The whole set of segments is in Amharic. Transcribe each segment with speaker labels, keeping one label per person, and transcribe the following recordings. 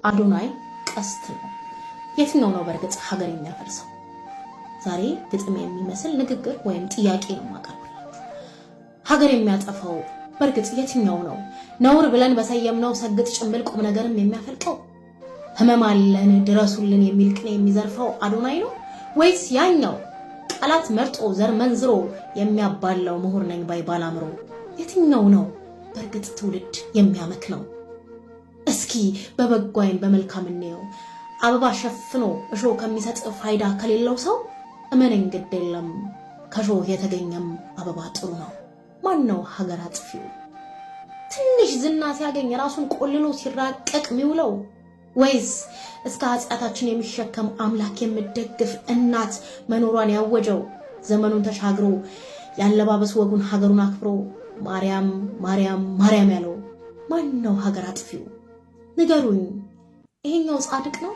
Speaker 1: አዶናይ ቀስት ነው። የትኛው ነው በርግጥ ሀገር የሚያፈርሰው? ዛሬ ግጥም የሚመስል ንግግር ወይም ጥያቄ ነው ማቀርብላችሁ። ሀገር የሚያጠፋው በርግጥ የትኛው ነው? ነውር ብለን በሰየምነው ሰግጥ ጭምብል ቁም ነገርም የሚያፈልቀው ህመም አለን ድረሱልን የሚል ቅኔ የሚዘርፈው አዶናይ ነው ወይስ ያኛው ቃላት መርጦ ዘር መንዝሮ የሚያባላው ምሁር ነኝ ባይ ባላምሮ? የትኛው ነው በርግጥ ትውልድ የሚያመክነው? እስኪ በበጎ ዓይን በመልካም እንየው። አበባ ሸፍኖ እሾህ ከሚሰጥ ፋይዳ ከሌለው ሰው እመነኝ ግድ የለም ከሾህ የተገኘም አበባ ጥሩ ነው። ማን ነው ሀገር አጥፊው? ትንሽ ዝና ሲያገኝ ራሱን ቆልሎ ሲራቀቅ ሚውለው ወይስ እስከ ኃጢአታችን የሚሸከም አምላክ የምትደግፍ እናት መኖሯን ያወጀው ዘመኑን ተሻግሮ ያለባበስ ወጉን ሀገሩን አክብሮ ማርያም ማርያም ማርያም ያለው ማን ነው ሀገር አጥፊው? ንገሩኝ። ይሄኛው ጻድቅ ነው?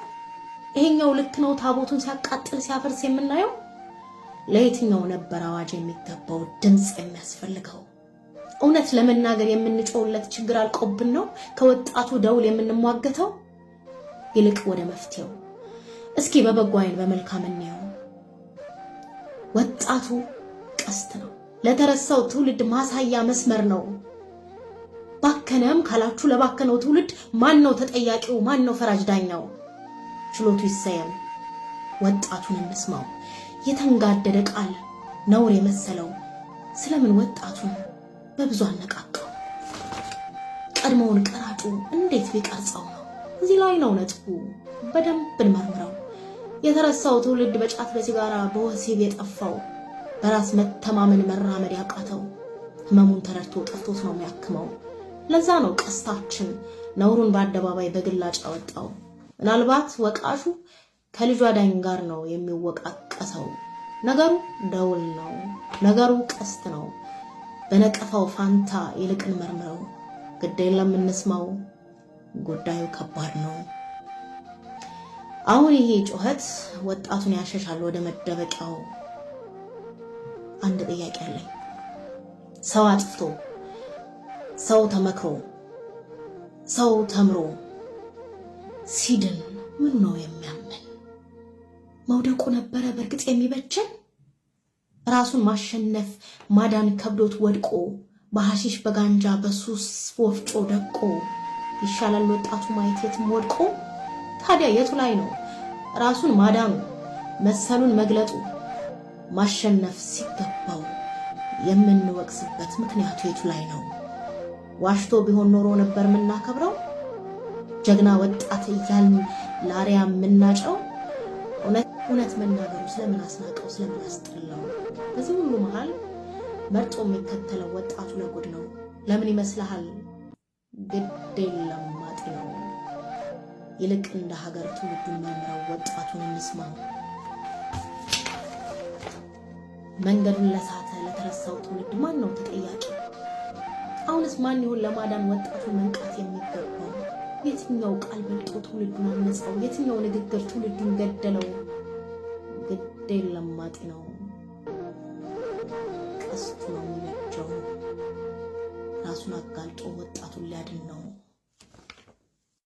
Speaker 1: ይሄኛው ልክ ነው ታቦቱን ሲያቃጥል ሲያፈርስ የምናየው? ለየትኛው ነበር አዋጅ የሚገባው ድምጽ የሚያስፈልገው? እውነት ለመናገር የምንጮህለት ችግር አልቆብን ነው ከወጣቱ ደውል የምንሟገተው? ይልቅ ወደ መፍትሄው እስኪ በበጎ ዓይን በመልካም እንየው። ወጣቱ ቀስት ነው፣ ለተረሳው ትውልድ ማሳያ መስመር ነው። ባከነም ካላችሁ ለባከነው ትውልድ ማን ነው ተጠያቂው? ማን ነው ፈራጅ ዳኛው? ችሎቱ ይሰየም፣ ወጣቱን እንስማው። የተንጋደደ ቃል ነውር የመሰለው ስለምን ወጣቱን በብዙ አነቃቀው? ቀድሞውን ቀራጩ እንዴት ቢቀርጸው ነው? እዚህ ላይ ነው ነጥቡ፣ በደንብ እንመርምረው። የተረሳው ትውልድ በጫት በሲጋራ በወሲብ የጠፋው በራስ መተማመን መራመድ ያቃተው ህመሙን ተረድቶ ጠፍቶት ነው የሚያክመው። ለዛ ነው ቀስታችን ነውሩን በአደባባይ በግላጭ አወጣው። ምናልባት ወቃሹ ከልጇ ዳኝ ጋር ነው የሚወቃቀሰው። ነገሩ ደውል ነው፣ ነገሩ ቀስት ነው። በነቀፋው ፋንታ ይልቅን መርምረው። ግድ የለም እንስማው፣ ጉዳዩ ከባድ ነው። አሁን ይሄ ጩኸት ወጣቱን ያሸሻል ወደ መደበቂያው። አንድ ጥያቄ አለኝ። ሰው አጥፍቶ ሰው ተመክሮ ሰው ተምሮ ሲድን ምን ነው የሚያመን? መውደቁ ነበረ በርግጥ የሚበጀን? ራሱን ማሸነፍ ማዳን ከብዶት ወድቆ በሐሺሽ በጋንጃ በሱስ ወፍጮ ደቆ ይሻላል ወጣቱ ማየት የትም ወድቆ? ታዲያ የቱ ላይ ነው ራሱን ማዳኑ መሰሉን መግለጡ? ማሸነፍ ሲገባው የምንወቅስበት ምክንያቱ የቱ ላይ ነው? ዋሽቶ ቢሆን ኖሮ ነበር የምናከብረው? ጀግና ወጣት እያልን ላሪያ የምናጨው? እውነት መናገሩ ስለምን አስናቀው? ስለምን አስጠላው? በዚህ ሁሉ መሃል መርጦ የሚከተለው ወጣቱ ለጉድ ነው። ለምን ይመስልሃል? ግድ የለም ማጤ ነው። ይልቅ እንደ ሀገር ትውልዱን መምረው ወጣቱን እንስማው። መንገዱን ለሳተ ለተረሳው ትውልድ ማን ነው ተጠያቂ? አሁንስ ማን ይሁን ለማዳን ወጣቱን መንቃት የሚገባው? የትኛው ቃል በልጦ ትውልዱን አነጸው? የትኛው ንግግር ትውልዱን ገደለው? ግድ የለም ማጤ ነው። ቀስቱ ነው የሚበጀው። ራሱን አጋልጦ ወጣቱን ሊያድን ነው።